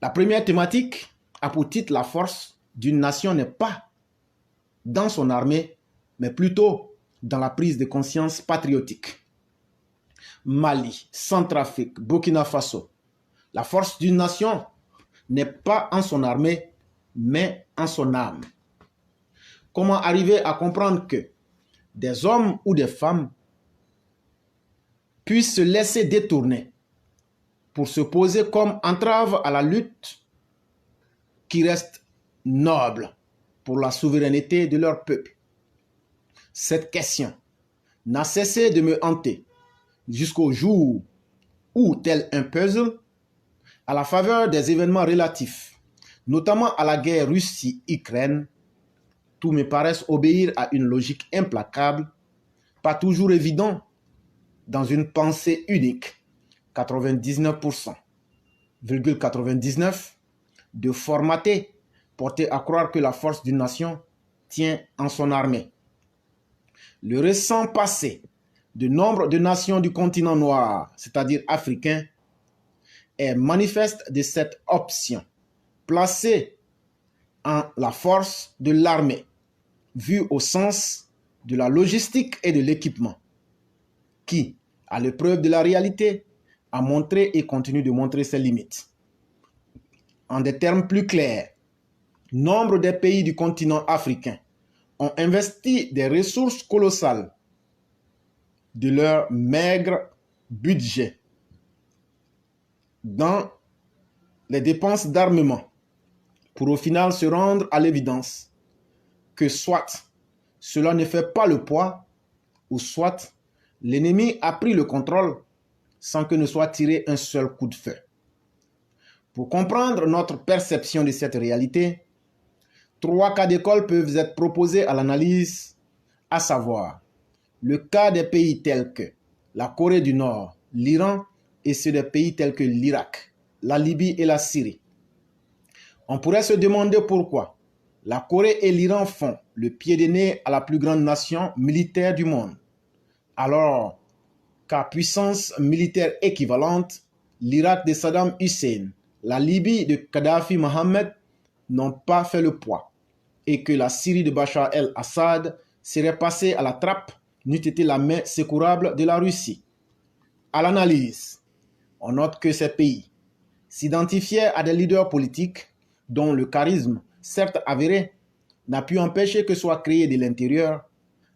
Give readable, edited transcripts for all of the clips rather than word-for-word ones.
La première thématique a pour titre la force d'une nation n'est pas dans son armée, mais plutôt dans la prise de conscience patriotique. Mali, Centrafrique, Burkina Faso. La force d'une nation n'est pas en son armée, mais en son âme. Comment arriver à comprendre que des hommes ou des femmes puissent se laisser détourner pour se poser comme entrave à la lutte qui reste noble pour la souveraineté de leur peuple? Cette question n'a cessé de me hanter jusqu'au jour où, tel un puzzle, à la faveur des événements relatifs, notamment à la guerre Russie-Ukraine, tout me paraît obéir à une logique implacable, pas toujours évident dans une pensée unique, 99,99% de formaté porté à croire que la force d'une nation tient en son armée. Le récent passé de nombre de nations du continent noir, c'est-à-dire africain, est manifeste de cette option, placée en la force de l'armée, vue au sens de la logistique et de l'équipement, qui, à l'épreuve de la réalité, a montré et continue de montrer ses limites. En des termes plus clairs, nombre des pays du continent africain ont investi des ressources colossales de leur maigre budget dans les dépenses d'armement pour au final se rendre à l'évidence que soit cela ne fait pas le poids ou soit l'ennemi a pris le contrôle sans que ne soit tiré un seul coup de feu. Pour comprendre notre perception de cette réalité, 3 cas d'école peuvent être proposés à l'analyse, à savoir le cas des pays tels que la Corée du Nord, l'Iran et ceux des pays tels que l'Irak, la Libye et la Syrie. On pourrait se demander pourquoi la Corée et l'Iran font le pied de nez à la plus grande nation militaire du monde, alors qu'à puissance militaire équivalente, l'Irak de Saddam Hussein, la Libye de Kadhafi Mohamed n'ont pas fait le poids et que la Syrie de Bachar el-Assad serait passée à la trappe n'eût été la main secourable de la Russie. À l'analyse, on note que ces pays s'identifiaient à des leaders politiques dont le charisme, certes avéré, n'a pu empêcher que soit créée de l'intérieur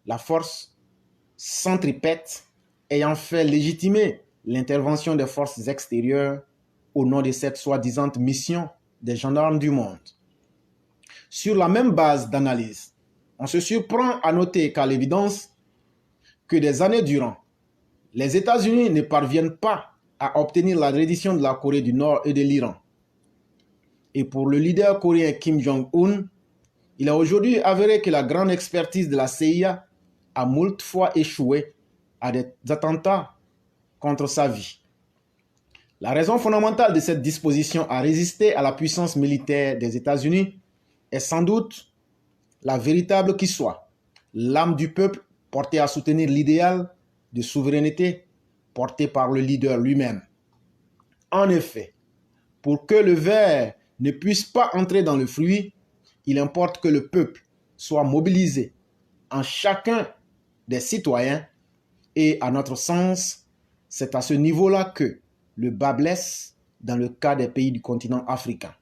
la force centripète ayant fait légitimer l'intervention des forces extérieures au nom de cette soi-disant mission des gendarmes du monde. Sur la même base d'analyse, on se surprend à noter qu'à l'évidence, que des années durant, les États-Unis ne parviennent pas à obtenir la reddition de la Corée du Nord et de l'Iran. Et pour le leader coréen Kim Jong-un, il a aujourd'hui avéré que la grande expertise de la CIA a moult fois échoué à des attentats contre sa vie. La raison fondamentale de cette disposition à résister à la puissance militaire des États-Unis est sans doute la véritable qui soit, l'âme du peuple portée à soutenir l'idéal de souveraineté porté par le leader lui-même. En effet, pour que le ver ne puisse pas entrer dans le fruit, il importe que le peuple soit mobilisé en chacun des citoyens et à notre sens, c'est à ce niveau-là que le bas blesse dans le cas des pays du continent africain.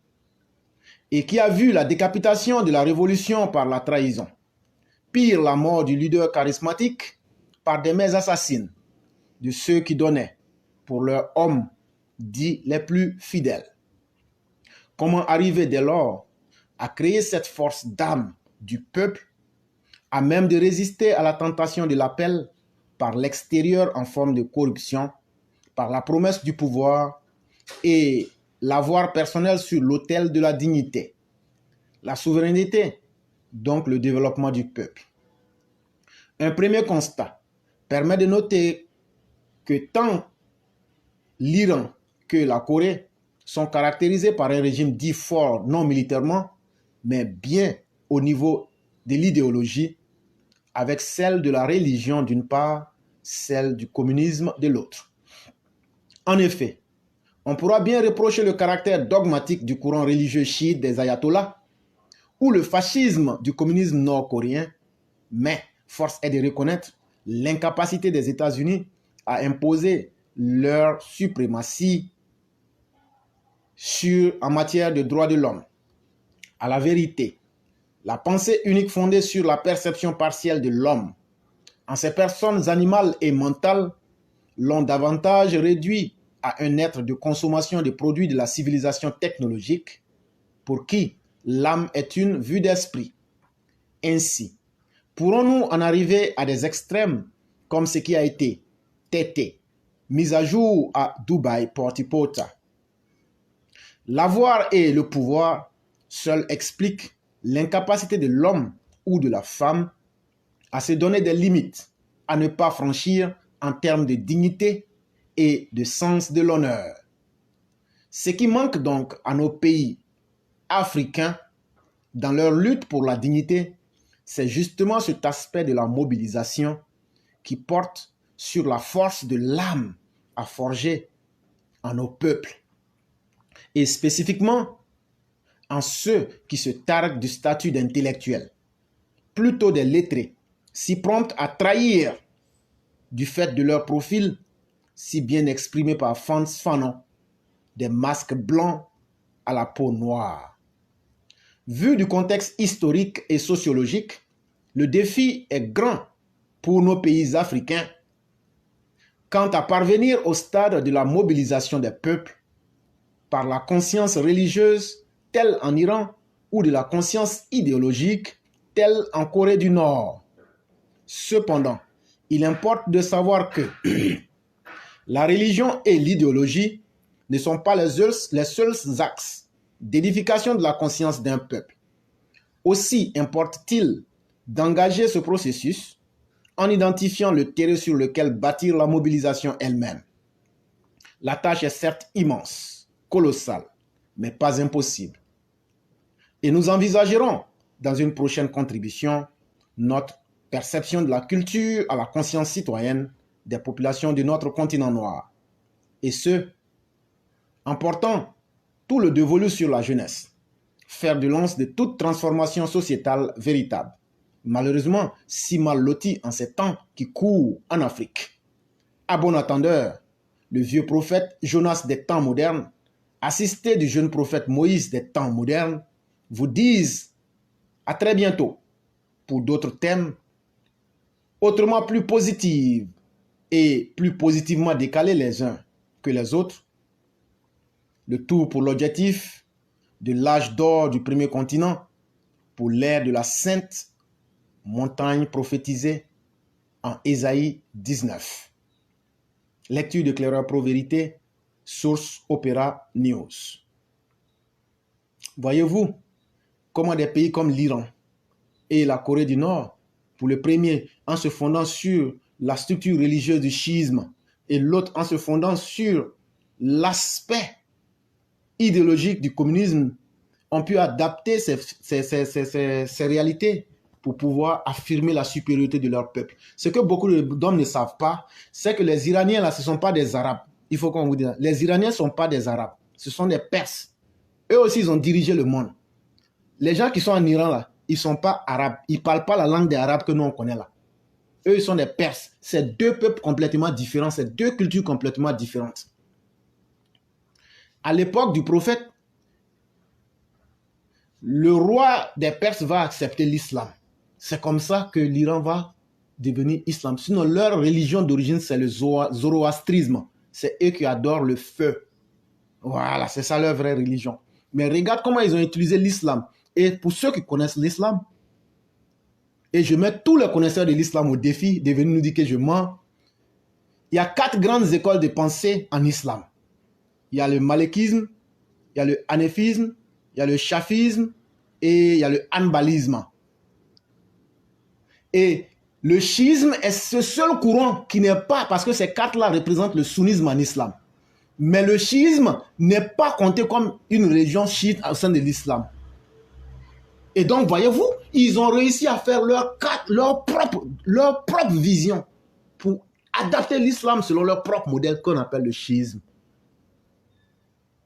Et qui a vu la décapitation de la révolution par la trahison. Pire, la mort du leader charismatique par des mains assassines de ceux qui donnaient pour leurs hommes dits les plus fidèles. Comment arriver dès lors à créer cette force d'âme du peuple à même de résister à la tentation de l'appel par l'extérieur en forme de corruption, par la promesse du pouvoir et l'avoir personnel sur l'autel de la dignité, la souveraineté, donc le développement du peuple. Un premier constat permet de noter que tant l'Iran que la Corée sont caractérisés par un régime dit fort non militairement, mais bien au niveau de l'idéologie, avec celle de la religion d'une part, celle du communisme de l'autre. En effet, On pourra bien reprocher le caractère dogmatique du courant religieux chiite des ayatollahs ou le fascisme du communisme nord-coréen, mais force est de reconnaître l'incapacité des États-Unis à imposer leur suprématie en matière de droits de l'homme. À la vérité, la pensée unique fondée sur la perception partielle de l'homme en ses personnes animales et mentales l'ont davantage réduit à un être de consommation des produits de la civilisation technologique pour qui l'âme est une vue d'esprit. Ainsi, pourrons-nous en arriver à des extrêmes comme ce qui a été tété, mis à jour à Dubaï Porti Porta. L'avoir et le pouvoir seuls expliquent l'incapacité de l'homme ou de la femme à se donner des limites, à ne pas franchir en termes de dignité et de sens de l'honneur. Ce qui manque donc à nos pays africains dans leur lutte pour la dignité, c'est justement cet aspect de la mobilisation qui porte sur la force de l'âme à forger en nos peuples, et spécifiquement en ceux qui se targuent du statut d'intellectuels, plutôt des lettrés, si promptes à trahir du fait de leur profil, si bien exprimé par Frantz Fanon, des masques blancs à la peau noire. Vu du contexte historique et sociologique, le défi est grand pour nos pays africains quant à parvenir au stade de la mobilisation des peuples par la conscience religieuse telle en Iran ou de la conscience idéologique telle en Corée du Nord. Cependant, il importe de savoir que la religion et l'idéologie ne sont pas les seuls axes d'édification de la conscience d'un peuple. Aussi importe-t-il d'engager ce processus en identifiant le terrain sur lequel bâtir la mobilisation elle-même. La tâche est certes immense, colossale, mais pas impossible. Et nous envisagerons dans une prochaine contribution notre perception de la culture à la conscience citoyenne des populations de notre continent noir. Et ce, en portant tout le dévolu sur la jeunesse, fer de lance de toute transformation sociétale véritable. Malheureusement, si mal loti en ces temps qui courent en Afrique. À bon entendeur, le vieux prophète Jonas des temps modernes, assisté du jeune prophète Moïse des temps modernes, vous disent à très bientôt pour d'autres thèmes autrement plus positifs et plus positivement décalés les uns que les autres. Le tout pour l'objectif de l'âge d'or du premier continent, pour l'ère de la sainte montagne prophétisée en Ésaïe 19. Lecture de Claireur Pro Vérité, source Opéra News. Voyez-vous comment des pays comme l'Iran et la Corée du Nord, pour le premier en se fondant sur la structure religieuse du chiisme et l'autre en se fondant sur l'aspect idéologique du communisme, ont pu adapter ces réalités pour pouvoir affirmer la supériorité de leur peuple. Ce que beaucoup d'hommes ne savent pas, c'est que les Iraniens, là, ce ne sont pas des Arabes. Il faut qu'on vous dise. Les Iraniens ne sont pas des Arabes. Ce sont des Perses. Eux aussi, ils ont dirigé le monde. Les gens qui sont en Iran, là, ils ne sont pas Arabes. Ils ne parlent pas la langue des Arabes que nous, on connaît là. Eux, ils sont des Perses. C'est deux peuples complètement différents. C'est deux cultures complètement différentes. À l'époque du prophète, le roi des Perses va accepter l'islam. C'est comme ça que l'Iran va devenir islam. Sinon, leur religion d'origine, c'est le zoroastrisme. C'est eux qui adorent le feu. Voilà, c'est ça leur vraie religion. Mais regarde comment ils ont utilisé l'islam. Et pour ceux qui connaissent l'islam, et je mets tous les connaisseurs de l'islam au défi de venir nous dire que je mens, il y a 4 grandes écoles de pensée en islam. Il y a le malékisme, il y a le hanefisme, il y a le shafisme et il y a le hanbalisme. Et le chiisme est ce seul courant qui n'est pas, parce que ces 4-là représentent le sunnisme en islam. Mais le chiisme n'est pas compté comme une religion chiite au sein de l'islam. Et donc, voyez-vous, ils ont réussi à faire leur propre vision pour adapter l'islam selon leur propre modèle qu'on appelle le chiisme.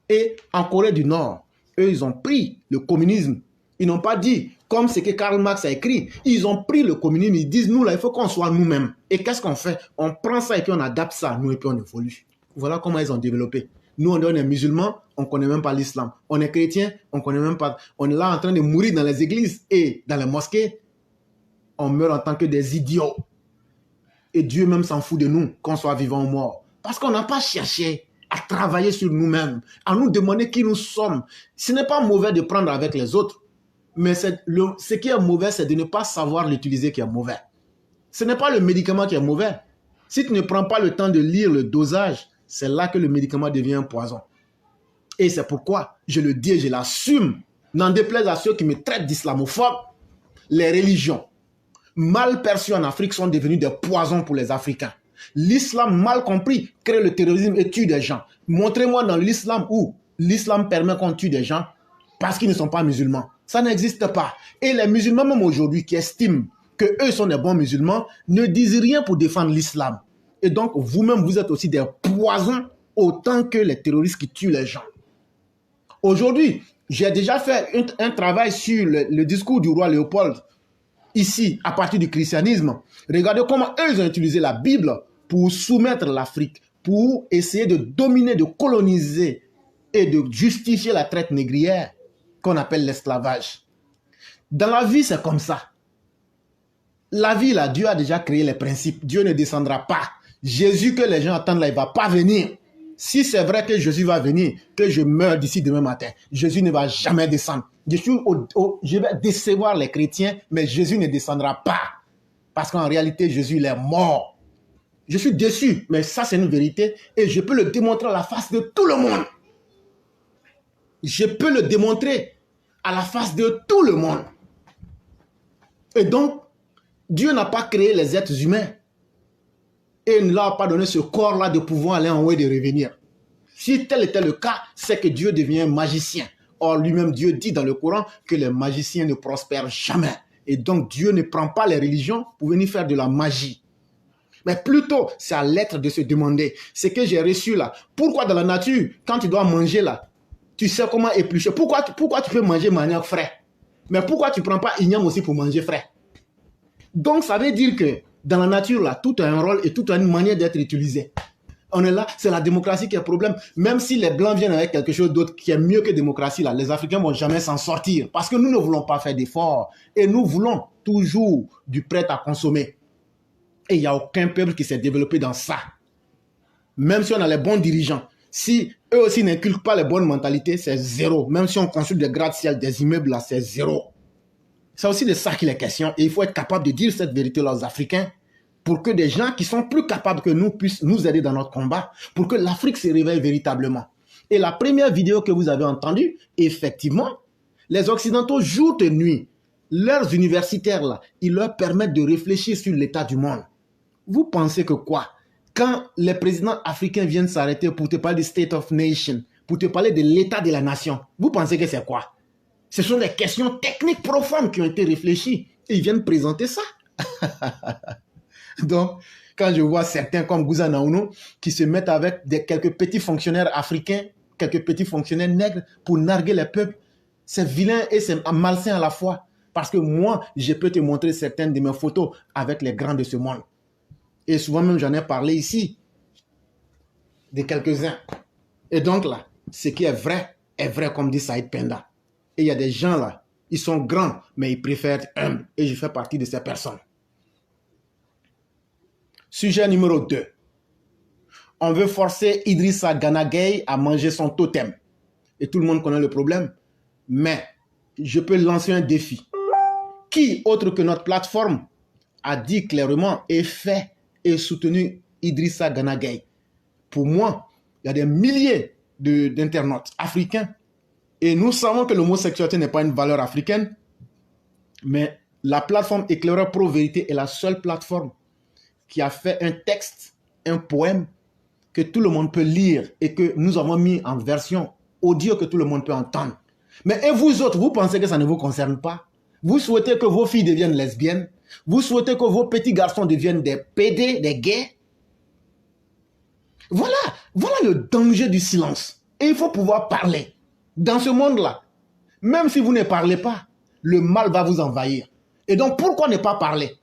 Et en Corée du Nord, eux, ils ont pris le communisme. Ils n'ont pas dit, comme ce que Karl Marx a écrit, ils ont pris le communisme, ils disent, nous, là, il faut qu'on soit nous-mêmes. Et qu'est-ce qu'on fait? On prend ça et puis on adapte ça à nous et puis on évolue. Voilà comment ils ont développé. Nous, on est musulmans, on ne connaît même pas l'islam. On est chrétien, on ne connaît même pas. On est là en train de mourir dans les églises et dans les mosquées. On meurt en tant que des idiots. Et Dieu même s'en fout de nous, qu'on soit vivant ou mort. Parce qu'on n'a pas cherché à travailler sur nous-mêmes, à nous demander qui nous sommes. Ce n'est pas mauvais de prendre avec les autres, mais ce qui est mauvais, c'est de ne pas savoir l'utiliser qui est mauvais. Ce n'est pas le médicament qui est mauvais. Si tu ne prends pas le temps de lire le dosage, c'est là que le médicament devient un poison. Et c'est pourquoi je le dis et je l'assume. N'en déplaise à ceux qui me traitent d'islamophobe, les religions mal perçues en Afrique sont devenues des poisons pour les Africains. L'islam mal compris crée le terrorisme et tue des gens. Montrez-moi dans l'islam où l'islam permet qu'on tue des gens parce qu'ils ne sont pas musulmans. Ça n'existe pas. Et les musulmans même aujourd'hui qui estiment qu'eux sont des bons musulmans ne disent rien pour défendre l'islam. Et donc vous-même vous êtes aussi des poisons autant que les terroristes qui tuent les gens. Aujourd'hui, j'ai déjà fait un travail sur le discours du roi Léopold ici, à partir du christianisme. Regardez comment eux ils ont utilisé la Bible pour soumettre l'Afrique, pour essayer de dominer, de coloniser et de justifier la traite négrière qu'on appelle l'esclavage. Dans la vie, c'est comme ça. La vie, là, Dieu a déjà créé les principes. Dieu ne descendra pas. Jésus que les gens attendent là, il ne va pas venir. Si c'est vrai que Jésus va venir, que je meurs d'ici demain matin, Jésus ne va jamais descendre. Je vais décevoir les chrétiens, mais Jésus ne descendra pas. Parce qu'en réalité, Jésus, il est mort. Je suis déçu, mais ça, c'est une vérité. Et je peux le démontrer à la face de tout le monde. Je peux le démontrer à la face de tout le monde. Et donc, Dieu n'a pas créé les êtres humains. Et il ne leur a pas donné ce corps-là de pouvoir aller en haut et de revenir. Si tel était le cas, c'est que Dieu devient magicien. Or, lui-même, Dieu dit dans le Coran que les magiciens ne prospèrent jamais. Et donc, Dieu ne prend pas les religions pour venir faire de la magie. Mais plutôt, c'est à l'être de se demander, ce que j'ai reçu là, pourquoi dans la nature, quand tu dois manger là, tu sais comment éplucher. Pourquoi tu peux manger manioc frais? Mais pourquoi tu ne prends pas igname aussi pour manger frais? Donc, ça veut dire que dans la nature, là, tout a un rôle et tout a une manière d'être utilisé. On est là, c'est la démocratie qui est le problème. Même si les Blancs viennent avec quelque chose d'autre qui est mieux que démocratie, là, les Africains ne vont jamais s'en sortir. Parce que nous ne voulons pas faire d'efforts. Et nous voulons toujours du prêt à consommer. Et il n'y a aucun peuple qui s'est développé dans ça. Même si on a les bons dirigeants. Si eux aussi n'inculquent pas les bonnes mentalités, c'est zéro. Même si on construit des gratte-ciel, des immeubles, là, c'est zéro. C'est aussi de ça qu'il est question. Et il faut être capable de dire cette vérité aux Africains pour que des gens qui sont plus capables que nous puissent nous aider dans notre combat, pour que l'Afrique se réveille véritablement. Et la première vidéo que vous avez entendue, effectivement, les Occidentaux, jour et nuit, leurs universitaires, là, ils leur permettent de réfléchir sur l'état du monde. Vous pensez que quoi? Quand les présidents africains viennent s'arrêter pour te parler du State of Nation, pour te parler de l'état de la nation, vous pensez que c'est quoi? Ce sont des questions techniques profondes qui ont été réfléchies. Et ils viennent présenter ça. Donc, quand je vois certains comme Gouza Naounou qui se mettent avec quelques petits fonctionnaires africains, quelques petits fonctionnaires nègres pour narguer les peuples, c'est vilain et c'est malsain à la fois. Parce que moi, je peux te montrer certaines de mes photos avec les grands de ce monde. Et souvent même, j'en ai parlé ici, de quelques-uns. Et donc là, ce qui est vrai comme dit Saïd Penda. Et il y a des gens là, ils sont grands, mais ils préfèrent être humbles. Et je fais partie de ces personnes. Sujet numéro 2. On veut forcer Idrissa Gana Gueye à manger son totem. Et tout le monde connaît le problème. Mais je peux lancer un défi. Qui, autre que notre plateforme, a dit clairement et fait et soutenu Idrissa Gana Gueye? Pour moi, il y a des milliers d'internautes africains. Et nous savons que l'homosexualité n'est pas une valeur africaine. Mais la plateforme Éclaireur Pro Vérité est la seule plateforme qui a fait un texte, un poème que tout le monde peut lire et que nous avons mis en version audio que tout le monde peut entendre. Mais et vous autres, vous pensez que ça ne vous concerne pas? Vous souhaitez que vos filles deviennent lesbiennes? Vous souhaitez que vos petits garçons deviennent des PD, des gays? Voilà le danger du silence. Et il faut pouvoir parler. Dans ce monde-là, même si vous ne parlez pas, le mal va vous envahir. Et donc, pourquoi ne pas parler?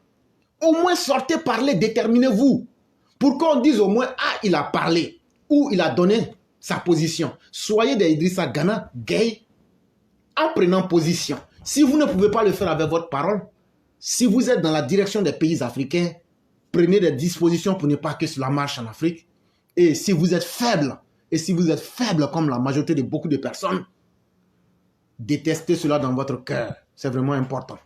Au moins, sortez parler, déterminez-vous. Pour qu'on dise au moins, ah, il a parlé, ou il a donné sa position. Soyez des Idrissa Gana, gay, en prenant position. Si vous ne pouvez pas le faire avec votre parole, si vous êtes dans la direction des pays africains, prenez des dispositions pour ne pas que cela marche en Afrique. Et si vous êtes faible, comme la majorité de beaucoup de personnes, détestez cela dans votre cœur. C'est vraiment important.